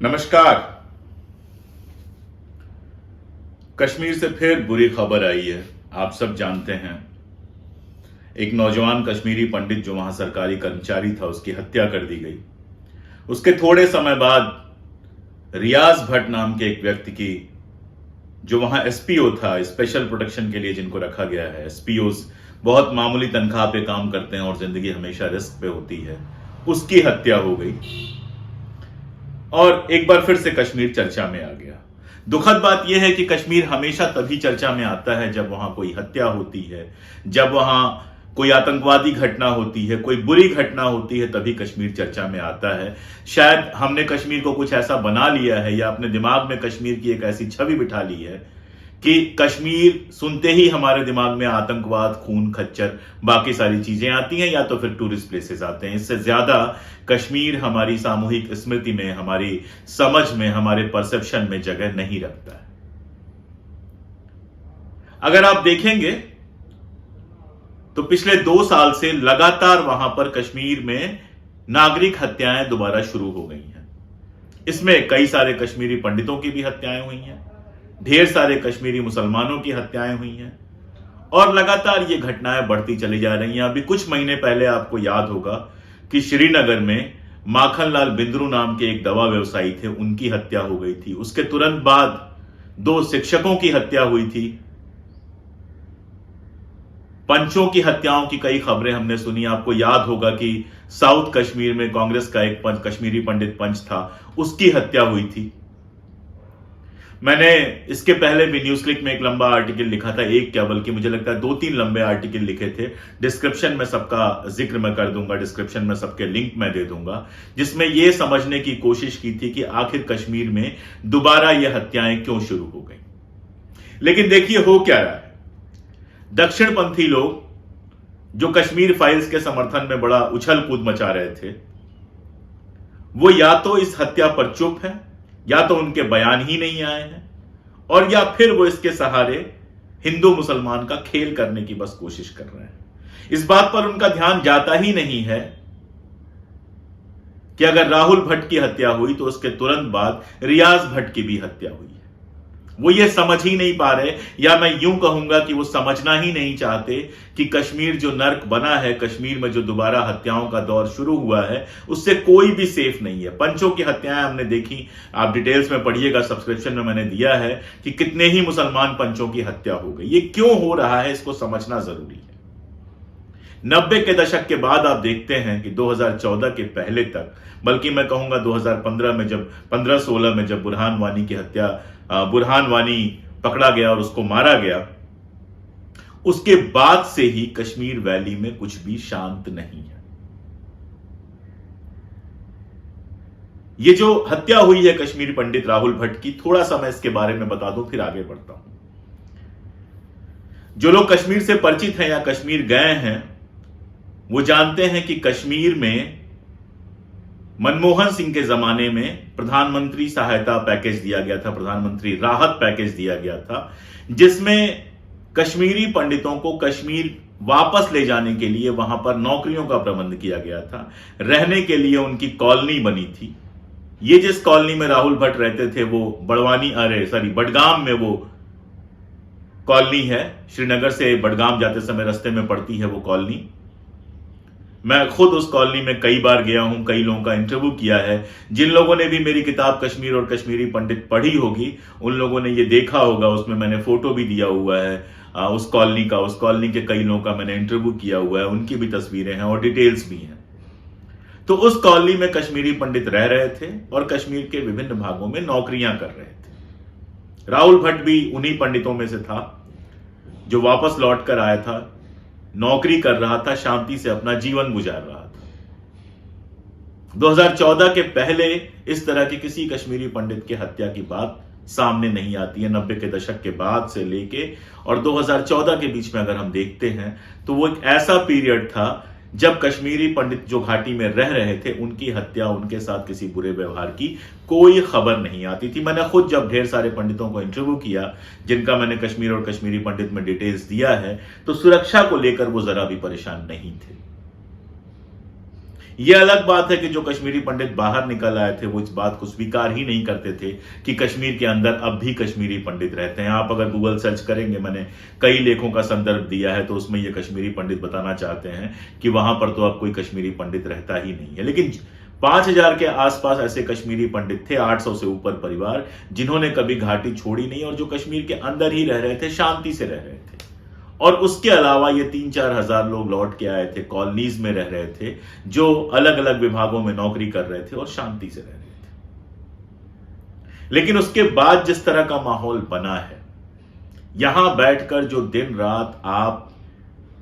नमस्कार। कश्मीर से फिर बुरी खबर आई है। आप सब जानते हैं, एक नौजवान कश्मीरी पंडित जो वहां सरकारी कर्मचारी था, उसकी हत्या कर दी गई। उसके थोड़े समय बाद रियाज भट्ट नाम के एक व्यक्ति की, जो वहां एसपीओ था, स्पेशल प्रोटेक्शन के लिए जिनको रखा गया है, एसपीओ बहुत मामूली तनख्वाह पे काम करते हैं और जिंदगी हमेशा रिस्क पे होती है, उसकी हत्या हो गई और एक बार फिर से कश्मीर चर्चा में आ गया। दुखद बात यह है कि कश्मीर हमेशा तभी चर्चा में आता है जब वहां कोई हत्या होती है, जब वहां कोई आतंकवादी घटना होती है, कोई बुरी घटना होती है, तभी कश्मीर चर्चा में आता है। शायद हमने कश्मीर को कुछ ऐसा बना लिया है या अपने दिमाग में कश्मीर की एक ऐसी छवि बिठा ली है कि कश्मीर सुनते ही हमारे दिमाग में आतंकवाद, खून खच्चर, बाकी सारी चीजें आती हैं या तो फिर टूरिस्ट प्लेसेस आते हैं। इससे ज्यादा कश्मीर हमारी सामूहिक स्मृति में, हमारी समझ में, हमारे परसेप्शन में जगह नहीं रखता है। अगर आप देखेंगे तो पिछले 2 साल से लगातार वहां पर कश्मीर में नागरिक हत्याएं दोबारा शुरू हो गई हैं। इसमें कई सारे कश्मीरी पंडितों की भी हत्याएं हुई हैं, ढेर सारे कश्मीरी मुसलमानों की हत्याएं हुई हैं और लगातार ये घटनाएं बढ़ती चली जा रही हैं। अभी कुछ महीने पहले आपको याद होगा कि श्रीनगर में माखनलाल बिंद्रू नाम के एक दवा व्यवसायी थे, उनकी हत्या हो गई थी। उसके तुरंत बाद 2 शिक्षकों की हत्या हुई थी। पंचों की हत्याओं की कई खबरें हमने सुनी। आपको याद होगा कि साउथ कश्मीर में कांग्रेस का एक कश्मीरी पंडित पंच था, उसकी हत्या हुई थी। मैंने इसके पहले भी न्यूज क्लिक में एक लंबा आर्टिकल लिखा था, एक क्या बल्कि मुझे लगता है 2-3 लंबे आर्टिकल लिखे थे। डिस्क्रिप्शन में सबका जिक्र मैं कर दूंगा, डिस्क्रिप्शन में सबके लिंक मैं दे दूंगा, जिसमें यह समझने की कोशिश की थी कि आखिर कश्मीर में दोबारा यह हत्याएं क्यों शुरू हो गई। लेकिन देखिए हो क्या रहा है। दक्षिणपंथी लोग जो कश्मीर फाइल्स के समर्थन में बड़ा उछल कूद मचा रहे थे, वो या तो इस हत्या पर चुप है, या तो उनके बयान ही नहीं आए हैं, और या फिर वो इसके सहारे हिंदू मुसलमान का खेल करने की बस कोशिश कर रहे हैं। इस बात पर उनका ध्यान जाता ही नहीं है कि अगर राहुल भट्ट की हत्या हुई तो उसके तुरंत बाद रियाज भट्ट की भी हत्या हुई है। वो ये समझ ही नहीं पा रहे, या मैं यूं कहूंगा कि वो समझना ही नहीं चाहते कि कश्मीर जो नर्क बना है, कश्मीर में जो दोबारा हत्याओं का दौर शुरू हुआ है, उससे कोई भी सेफ नहीं है। पंचों की हत्याएं हमने देखी, आप डिटेल्स में पढ़िएगा, सब्सक्रिप्शन में मैंने दिया है कि कितने ही मुसलमान पंचों की हत्या हो गई। ये क्यों हो रहा है, इसको समझना जरूरी है। 90 के दशक के बाद आप देखते हैं कि 2014 के पहले तक, बल्कि मैं कहूंगा 2015 में, जब 15-16 में जब बुरहान वानी पकड़ा गया और उसको मारा गया, उसके बाद से ही कश्मीर वैली में कुछ भी शांत नहीं है। ये जो हत्या हुई है कश्मीरी पंडित राहुल भट्ट की, थोड़ा सा मैं इसके बारे में बता दूं, फिर आगे बढ़ता हूं। जो लोग कश्मीर से परिचित हैं या कश्मीर गए हैं, वो जानते हैं कि कश्मीर में मनमोहन सिंह के जमाने में प्रधानमंत्री सहायता पैकेज दिया गया था, प्रधानमंत्री राहत पैकेज दिया गया था, जिसमें कश्मीरी पंडितों को कश्मीर वापस ले जाने के लिए वहां पर नौकरियों का प्रबंध किया गया था, रहने के लिए उनकी कॉलोनी बनी थी। ये जिस कॉलोनी में राहुल भट्ट रहते थे वो बडगाम में वो कॉलोनी है। श्रीनगर से बडगाम जाते समय रास्ते में पड़ती है वो कॉलोनी। मैं खुद उस कॉलोनी में कई बार गया हूं, कई लोगों का इंटरव्यू किया है। जिन लोगों ने भी मेरी किताब कश्मीर और कश्मीरी पंडित पढ़ी होगी, उन लोगों ने ये देखा होगा, उसमें मैंने फोटो भी दिया हुआ है उस कॉलोनी का। उस कॉलोनी के कई लोगों का मैंने इंटरव्यू किया हुआ है, उनकी भी तस्वीरें हैं और डिटेल्स भी हैं। तो उस कॉलोनी में कश्मीरी पंडित रह रहे थे और कश्मीर के विभिन्न भागों में नौकरियां कर रहे थे। राहुल भट्ट भी उन्हीं पंडितों में से था जो वापस लौट कर आया था, नौकरी कर रहा था, शांति से अपना जीवन गुजार रहा था। 2014 के पहले इस तरह की किसी कश्मीरी पंडित की हत्या की बात सामने नहीं आती है। 90 के दशक के बाद से लेके और 2014 के बीच में अगर हम देखते हैं तो वो एक ऐसा पीरियड था जब कश्मीरी पंडित जो घाटी में रह रहे थे, उनकी हत्या, उनके साथ किसी बुरे व्यवहार की कोई खबर नहीं आती थी। मैंने खुद जब ढेर सारे पंडितों को इंटरव्यू किया, जिनका मैंने कश्मीर और कश्मीरी पंडित में डिटेल्स दिया है, तो सुरक्षा को लेकर वो जरा भी परेशान नहीं थे। ये अलग बात है कि जो कश्मीरी पंडित बाहर निकल आए थे वो इस बात को स्वीकार ही नहीं करते थे कि कश्मीर के अंदर अब भी कश्मीरी पंडित रहते हैं। आप अगर गूगल सर्च करेंगे, मैंने कई लेखों का संदर्भ दिया है, तो उसमें ये कश्मीरी पंडित बताना चाहते हैं कि वहां पर तो अब कोई कश्मीरी पंडित रहता ही नहीं है। लेकिन 5000 के आसपास ऐसे कश्मीरी पंडित थे, 800 से ऊपर परिवार, जिन्होंने कभी घाटी छोड़ी नहीं और जो कश्मीर के अंदर ही रह रहे थे, शांति से रह रहे थे। और उसके अलावा ये 3-4 हजार लोग लौट के आए थे, कॉलोनीज में रह रहे थे, जो अलग अलग विभागों में नौकरी कर रहे थे और शांति से रह रहे थे। लेकिन उसके बाद जिस तरह का माहौल बना है, यहां बैठकर जो दिन रात आप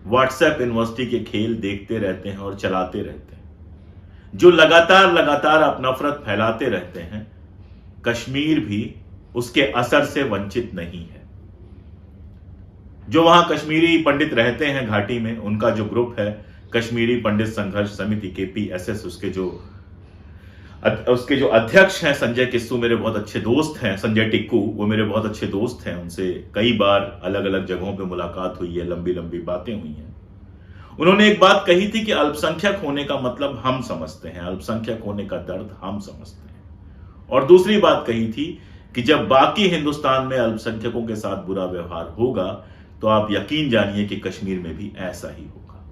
व्हाट्सएप यूनिवर्सिटी के खेल देखते रहते हैं और चलाते रहते हैं, जो लगातार आप नफरत फैलाते रहते हैं, कश्मीर भी उसके असर से वंचित नहीं है। जो वहां कश्मीरी पंडित रहते हैं घाटी में, उनका जो ग्रुप है कश्मीरी पंडित संघर्ष समिति KPSS, उसके जो अध्यक्ष हैं संजय किस्सू, मेरे बहुत अच्छे दोस्त हैं। संजय टिक्कू, वो मेरे बहुत अच्छे दोस्त हैं, उनसे कई बार अलग अलग जगहों पे मुलाकात हुई है, लंबी लंबी बातें हुई हैं। उन्होंने एक बात कही थी कि अल्पसंख्यक होने का मतलब हम समझते हैं, अल्पसंख्यक होने का दर्द हम समझते हैं। और दूसरी बात कही थी कि जब बाकी हिंदुस्तान में अल्पसंख्यकों के साथ बुरा व्यवहार होगा तो आप यकीन जानिए कि कश्मीर में भी ऐसा ही होगा।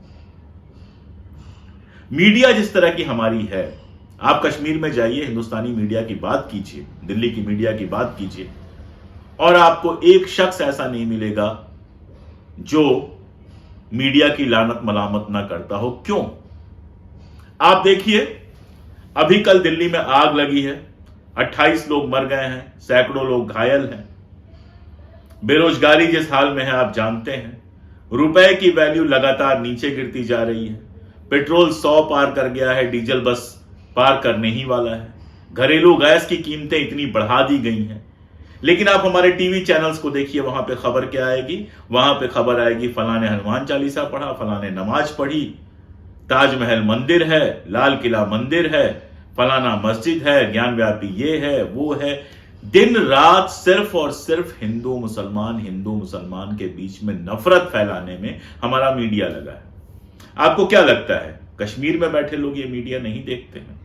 मीडिया जिस तरह की हमारी है, आप कश्मीर में जाइए, हिंदुस्तानी मीडिया की बात कीजिए, दिल्ली की मीडिया की बात कीजिए, और आपको एक शख्स ऐसा नहीं मिलेगा जो मीडिया की लानत मलामत ना करता हो। क्यों? आप देखिए, अभी कल दिल्ली में आग लगी है, 28 लोग मर गए हैं, सैकड़ों लोग घायल हैं। बेरोजगारी जिस हाल में है आप जानते हैं, रुपए की वैल्यू लगातार नीचे गिरती जा रही है, पेट्रोल 100 पार कर गया है, डीजल बस पार करने ही वाला है, घरेलू गैस की कीमतें इतनी बढ़ा दी गई हैं। लेकिन आप हमारे टीवी चैनल्स को देखिए, वहां पे खबर क्या आएगी? वहां पे खबर आएगी फलाने हनुमान चालीसा पढ़ा, फलाने नमाज पढ़ी, ताजमहल मंदिर है, लाल किला मंदिर है, फलाना मस्जिद है, ज्ञानव्यापी ये है वो है। दिन रात सिर्फ और सिर्फ हिंदू मुसलमान के बीच में नफरत फैलाने में हमारा मीडिया लगा है। आपको क्या लगता है कश्मीर में बैठे लोग ये मीडिया नहीं देखते हैं?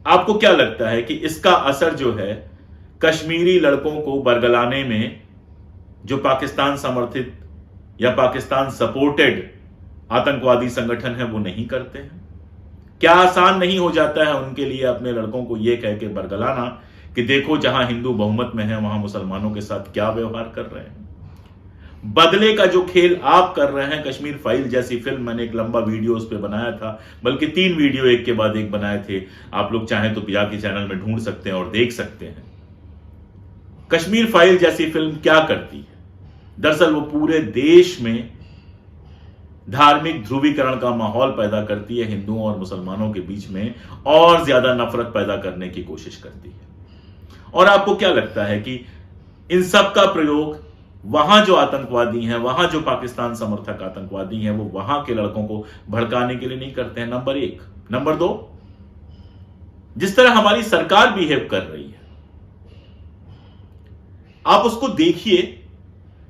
आपको क्या लगता है कि इसका असर जो है कश्मीरी लड़कों को बरगलाने में जो पाकिस्तान समर्थित या पाकिस्तान सपोर्टेड आतंकवादी संगठन है वो नहीं करते हैं? क्या आसान नहीं हो जाता है उनके लिए अपने लड़कों को यह कह के बरगलाना कि देखो जहां हिंदू बहुमत में है वहां मुसलमानों के साथ क्या व्यवहार कर रहे हैं? बदले का जो खेल आप कर रहे हैं, कश्मीर फाइल जैसी फिल्म, मैंने एक लंबा वीडियो उस पर बनाया था, बल्कि 3 वीडियो एक के बाद एक बनाए थे, आप लोग चाहें तो जाके चैनल में ढूंढ सकते हैं और देख सकते हैं। कश्मीर फाइल जैसी फिल्म क्या करती है? दरअसल वो पूरे देश में धार्मिक ध्रुवीकरण का माहौल पैदा करती है, हिंदुओं और मुसलमानों के बीच में और ज्यादा नफरत पैदा करने की कोशिश करती है। और आपको क्या लगता है कि इन सब का प्रयोग वहां जो आतंकवादी हैं, वहां जो पाकिस्तान समर्थक आतंकवादी हैं, वो वहां के लड़कों को भड़काने के लिए नहीं करते हैं? नंबर 1। नंबर 2, जिस तरह हमारी सरकार बिहेव कर रही है, आप उसको देखिए।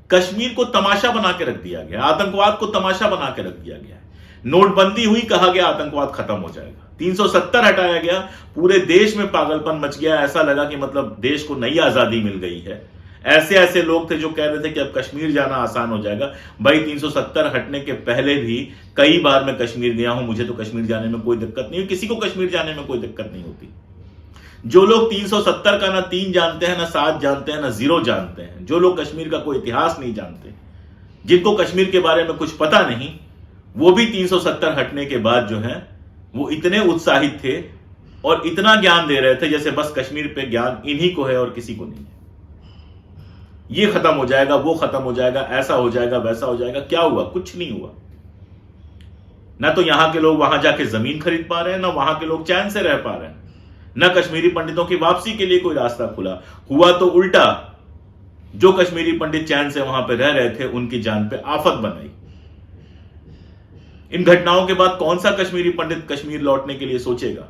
कश्मीर को तमाशा बना के रख दिया गया, आतंकवाद को तमाशा बना के रख दिया गया। नोटबंदी हुई, कहा गया आतंकवाद खत्म हो जाएगा, 370 हटाया गया, पूरे देश में पागलपन मच गया, ऐसा लगा कि मतलब देश को नई आजादी मिल गई है। ऐसे ऐसे लोग थे जो कह रहे थे कि अब कश्मीर जाना आसान हो जाएगा। भाई 370 हटने के पहले भी कई बार मैं कश्मीर गया हूं, मुझे तो कश्मीर जाने में कोई दिक्कत नहीं है, किसी को कश्मीर जाने में कोई दिक्कत नहीं होती। जो लोग 370 का ना 3 जानते हैं, ना 7 जानते हैं, ना 0 जानते हैं, जो लोग कश्मीर का कोई इतिहास नहीं जानते, जिनको कश्मीर के बारे में कुछ पता नहीं, वो भी 370 हटने के बाद जो है वो इतने उत्साहित थे और इतना ज्ञान दे रहे थे जैसे बस कश्मीर पे ज्ञान इन्हीं को है और किसी को नहीं है। ये खत्म हो जाएगा, वो खत्म हो जाएगा, ऐसा हो जाएगा, वैसा हो जाएगा। क्या हुआ? कुछ नहीं हुआ। ना तो यहां के लोग वहां जाके जमीन खरीद पा रहे हैं, ना वहां के लोग चैन से रह पा रहे हैं, ना कश्मीरी पंडितों की वापसी के लिए कोई रास्ता खुला। हुआ तो उल्टा, जो कश्मीरी पंडित चैन से वहां पे रह रहे थे उनकी जान पे आफत बनाई। इन घटनाओं के बाद कौन सा कश्मीरी पंडित कश्मीर लौटने के लिए सोचेगा?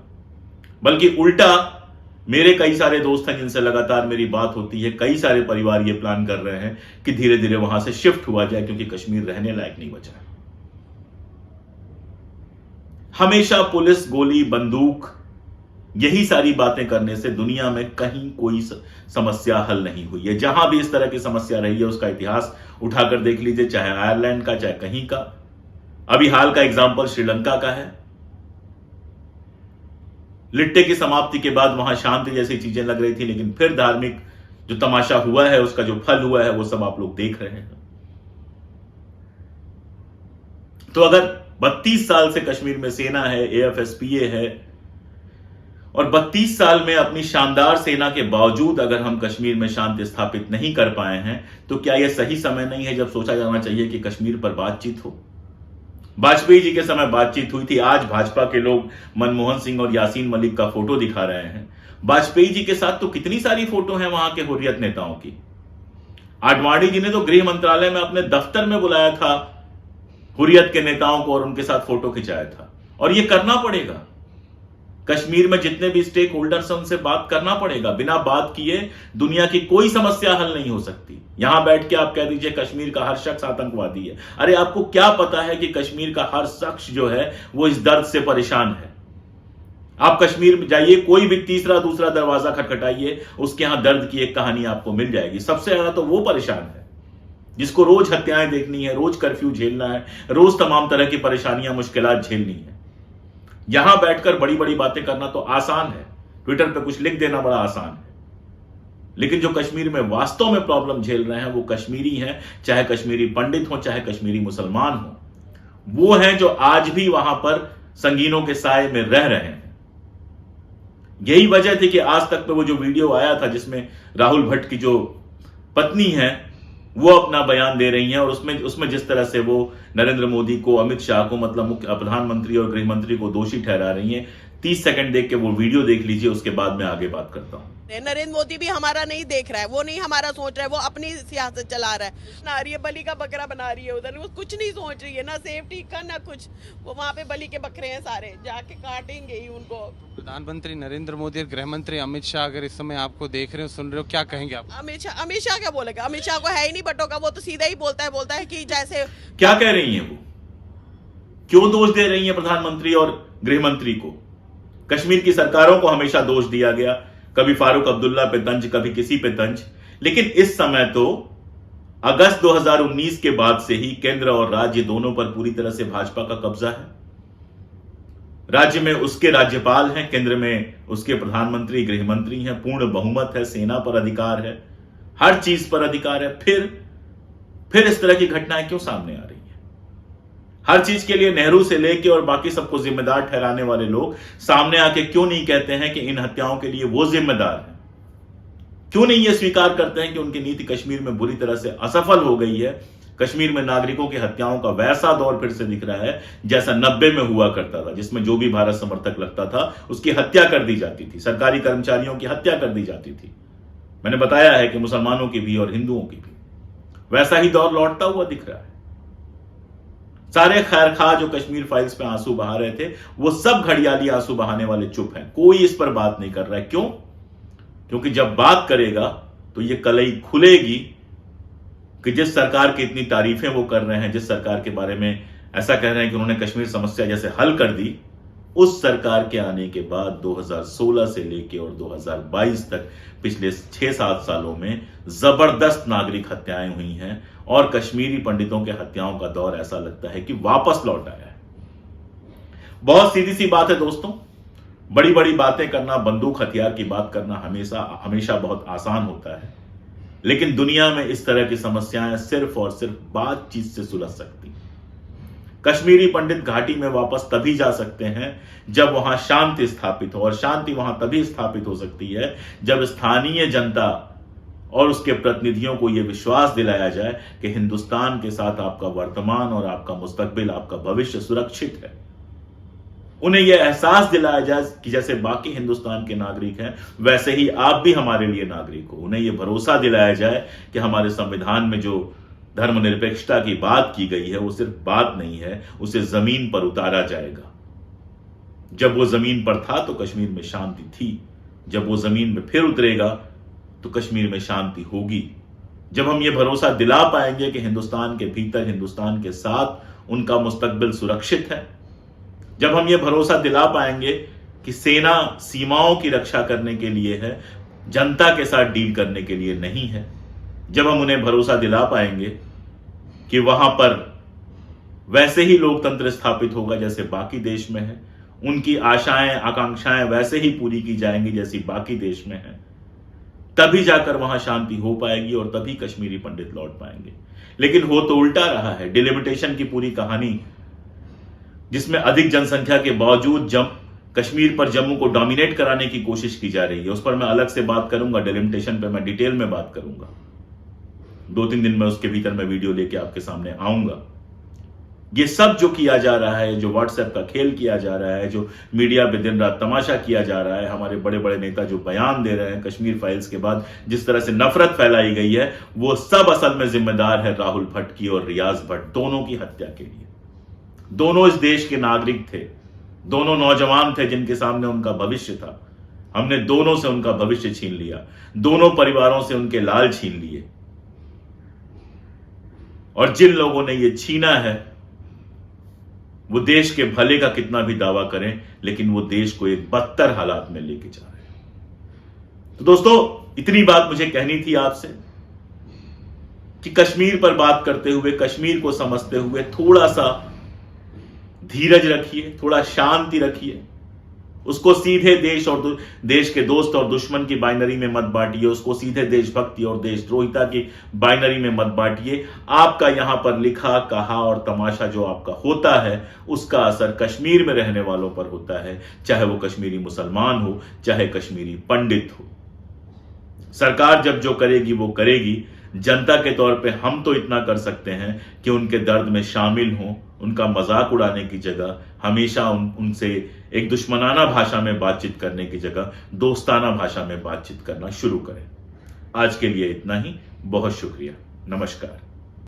बल्कि उल्टा मेरे कई सारे दोस्त हैं जिनसे लगातार मेरी बात होती है, कई सारे परिवार ये प्लान कर रहे हैं कि धीरे धीरे वहां से शिफ्ट हुआ जाए, क्योंकि कश्मीर रहने लायक नहीं बचा है। हमेशा पुलिस, गोली, बंदूक, यही सारी बातें करने से दुनिया में कहीं कोई समस्या हल नहीं हुई है। जहां भी इस तरह की समस्या रही है उसका इतिहास उठाकर देख लीजिए, चाहे आयरलैंड का, चाहे कहीं का। अभी हाल का एग्जाम्पल श्रीलंका का है। लिट्टे की समाप्ति के बाद वहां शांति जैसी चीजें लग रही थी, लेकिन फिर धार्मिक जो तमाशा हुआ है, उसका जो फल हुआ है, वो सब आप लोग देख रहे हैं। तो अगर 32 साल से कश्मीर में सेना है, एएफएसपीए है, और 32 साल में अपनी शानदार सेना के बावजूद अगर हम कश्मीर में शांति स्थापित नहीं कर पाए हैं, तो क्या यह सही समय नहीं है जब सोचा जाना चाहिए कि कश्मीर पर बातचीत हो? वाजपेयी जी के समय बातचीत हुई थी। आज भाजपा के लोग मनमोहन सिंह और यासीन मलिक का फोटो दिखा रहे हैं। वाजपेयी जी के साथ तो कितनी सारी फोटो हैं वहां के हुर्रियत नेताओं की। आडवाणी जी ने तो गृह मंत्रालय में अपने दफ्तर में बुलाया था हुर्रियत के नेताओं को और उनके साथ फोटो खिंचाया था। और यह करना पड़ेगा। कश्मीर में जितने भी स्टेक होल्डर्स हैं उनसे बात करना पड़ेगा। बिना बात किए दुनिया की कोई समस्या हल नहीं हो सकती। यहां बैठ के आप कह दीजिए कश्मीर का हर शख्स आतंकवादी है। अरे आपको क्या पता है कि कश्मीर का हर शख्स जो है वो इस दर्द से परेशान है। आप कश्मीर में जाइए, कोई भी तीसरा दूसरा दरवाजा खटखटाइए, उसके यहां दर्द की एक कहानी आपको मिल जाएगी। सबसे ज्यादा तो वो परेशान है जिसको रोज हत्याएं देखनी है, रोज कर्फ्यू झेलना है, रोज तमाम तरह की परेशानियां, मुश्किलात झेलनी है। यहां बैठकर बड़ी बड़ी बातें करना तो आसान है, ट्विटर पे कुछ लिख देना बड़ा आसान है, लेकिन जो कश्मीर में वास्तव में प्रॉब्लम झेल रहे हैं वो कश्मीरी हैं, चाहे कश्मीरी पंडित हो, चाहे कश्मीरी मुसलमान हो। वो हैं जो आज भी वहां पर संगीनों के साए में रह रहे हैं। यही वजह थी कि आज तक पे वो जो वीडियो आया था जिसमें राहुल भट्ट की जो पत्नी है वो अपना बयान दे रही हैं, और उसमें जिस तरह से वो नरेंद्र मोदी को, अमित शाह को, मतलब मुख्य प्रधानमंत्री और गृह मंत्री को दोषी ठहरा रही हैं। 30 सेकंड देख के वो वीडियो देख लीजिए, उसके बाद मैं आगे बात करता हूं। नरेंद्र मोदी भी हमारा नहीं देख रहा है, वो नहीं हमारा सोच रहा है, वो अपनी सियासत चला रहा है। बना रही है, बलि का बकरा बना रही है उधर, वो कुछ नहीं सोच रही है, ना सेफ्टी का ना कुछ। वो वहाँ पे बलि के बकरे हैं सारे, जाके काटेंगे ही उनको। प्रधानमंत्री नरेंद्र मोदी और गृह मंत्री अमित शाह अगर इस समय आपको देख रहे हो, सुन रहे हो, क्या कहेंगे आप? अमित शाह क्या बोलेगा? अमित शाह को है ही नहीं बटोगा, वो तो सीधा ही बोलता है कि जैसे। क्या कह रही हैं वो? क्यों दोष दे रही हैं प्रधानमंत्री और गृह मंत्री को? कश्मीर की सरकारों को हमेशा दोष दिया गया, कभी फारूक अब्दुल्ला पे तंज, कभी किसी पे तंज, लेकिन इस समय तो अगस्त 2019 के बाद से ही केंद्र और राज्य दोनों पर पूरी तरह से भाजपा का कब्जा है। राज्य में उसके राज्यपाल हैं, केंद्र में उसके प्रधानमंत्री, गृह मंत्री हैं, पूर्ण बहुमत है, सेना पर अधिकार है, हर चीज पर अधिकार है। फिर इस तरह की घटनाएं क्यों सामने आ रही हैं? हर चीज के लिए नेहरू से लेके और बाकी सबको जिम्मेदार ठहराने वाले लोग सामने आके क्यों नहीं कहते हैं कि इन हत्याओं के लिए वो जिम्मेदार हैं? क्यों नहीं ये स्वीकार करते हैं कि उनकी नीति कश्मीर में बुरी तरह से असफल हो गई है? कश्मीर में नागरिकों की हत्याओं का वैसा दौर फिर से दिख रहा है जैसा 90 में हुआ करता था, जिसमें जो भी भारत समर्थक लगता था उसकी हत्या कर दी जाती थी, सरकारी कर्मचारियों की हत्या कर दी जाती थी। मैंने बताया है कि मुसलमानों की भी और हिंदुओं की भी। वैसा ही दौर लौटता हुआ दिख रहा है। सारे खैरखा जो कश्मीर फाइल्स पे आंसू बहा रहे थे, वो सब घड़ियाली आंसू बहाने वाले चुप हैं। कोई इस पर बात नहीं कर रहा है। क्यों? क्योंकि जब बात करेगा तो ये कलई खुलेगी कि जिस सरकार की इतनी तारीफें वो कर रहे हैं, जिस सरकार के बारे में ऐसा कह रहे हैं कि उन्होंने कश्मीर समस्या जैसे हल कर दी, उस सरकार के आने के बाद 2016 से लेके और 2022 तक पिछले 6-7 सालों में जबरदस्त नागरिक हत्याएं हुई हैं, और कश्मीरी पंडितों के हत्याओं का दौर ऐसा लगता है कि वापस लौट आया है। बहुत सीधी सी बात है दोस्तों, बड़ी बड़ी बातें करना, बंदूक हथियार की बात करना हमेशा बहुत आसान होता है, लेकिन दुनिया में इस तरह की समस्याएं सिर्फ और सिर्फ बातचीत से सुलझ सकती हैं। कश्मीरी पंडित घाटी में वापस तभी जा सकते हैं जब वहां शांति स्थापित हो, और शांति वहां तभी स्थापित हो सकती है जब स्थानीय जनता और उसके प्रतिनिधियों को यह विश्वास दिलाया जाए कि हिंदुस्तान के साथ आपका वर्तमान और आपका मुस्तकबिल, आपका भविष्य सुरक्षित है। उन्हें यह एहसास दिलाया जाए कि जैसे बाकी हिंदुस्तान के नागरिक हैं वैसे ही आप भी हमारे लिए नागरिक हो। उन्हें यह भरोसा दिलाया जाए कि हमारे संविधान में जो धर्मनिरपेक्षता की बात की गई है वो सिर्फ बात नहीं है, उसे जमीन पर उतारा जाएगा। जब वो जमीन पर था तो कश्मीर में शांति थी, जब वो जमीन में फिर उतरेगा तो कश्मीर में शांति होगी। जब हम ये भरोसा दिला पाएंगे कि हिंदुस्तान के भीतर, हिंदुस्तान के साथ उनका मुस्तकबिल सुरक्षित है, जब हम ये भरोसा दिला पाएंगे कि सेना सीमाओं की रक्षा करने के लिए है, जनता के साथ डील करने के लिए नहीं है, जब हम उन्हें भरोसा दिला पाएंगे कि वहां पर वैसे ही लोकतंत्र स्थापित होगा जैसे बाकी देश में है, उनकी आशाएं आकांक्षाएं वैसे ही पूरी की जाएंगी जैसी बाकी देश में है, तभी जाकर वहां शांति हो पाएगी और तभी कश्मीरी पंडित लौट पाएंगे। लेकिन हो तो उल्टा रहा है। डिलिमिटेशन की पूरी कहानी, जिसमें अधिक जनसंख्या के बावजूद कश्मीर पर जम्मू को डोमिनेट कराने की कोशिश की जा रही है, उस पर मैं अलग से बात करूंगा। डिलिमिटेशन पे मैं डिटेल में बात करूंगा। 2-3 दिन में उसके भीतर मैं वीडियो लेके आपके सामने आऊंगा। ये सब जो किया जा रहा है, जो व्हाट्सएप का खेल किया जा रहा है, जो मीडिया पे दिन रात तमाशा किया जा रहा है, हमारे बड़े बड़े नेता जो बयान दे रहे हैं कश्मीर फाइल्स के बाद, जिस तरह से नफरत फैलाई गई है, वो सब असल में जिम्मेदार है राहुल भट्ट की और रियाज भट्ट, दोनों की हत्या के लिए। दोनों इस देश के नागरिक थे, दोनों नौजवान थे जिनके सामने उनका भविष्य था। हमने दोनों से उनका भविष्य छीन लिया, दोनों परिवारों से उनके लाल छीन लिए। और जिन लोगों ने ये छीना है वो देश के भले का कितना भी दावा करें, लेकिन वो देश को एक बदतर हालात में लेके जा रहे हैं। तो दोस्तों, इतनी बात मुझे कहनी थी आपसे कि कश्मीर पर बात करते हुए, कश्मीर को समझते हुए थोड़ा सा धीरज रखिए, थोड़ा शांति रखिए। उसको सीधे देश और देश के दोस्त और दुश्मन की बाइनरी में मत बांटिए, उसको सीधे देशभक्ति और देशद्रोहिता की बाइनरी में मत बांटिए। आपका यहां पर लिखा कहा और तमाशा जो आपका होता है, उसका असर कश्मीर में रहने वालों पर होता है, चाहे वो कश्मीरी मुसलमान हो, चाहे कश्मीरी पंडित हो। सरकार जब जो करेगी वो करेगी। जनता के तौर पे हम तो इतना कर सकते हैं कि उनके दर्द में शामिल हों, उनका मजाक उड़ाने की जगह हमेशा उनसे एक दुश्मनाना भाषा में बातचीत करने की जगह दोस्ताना भाषा में बातचीत करना शुरू करें। आज के लिए इतना ही। बहुत शुक्रिया। नमस्कार।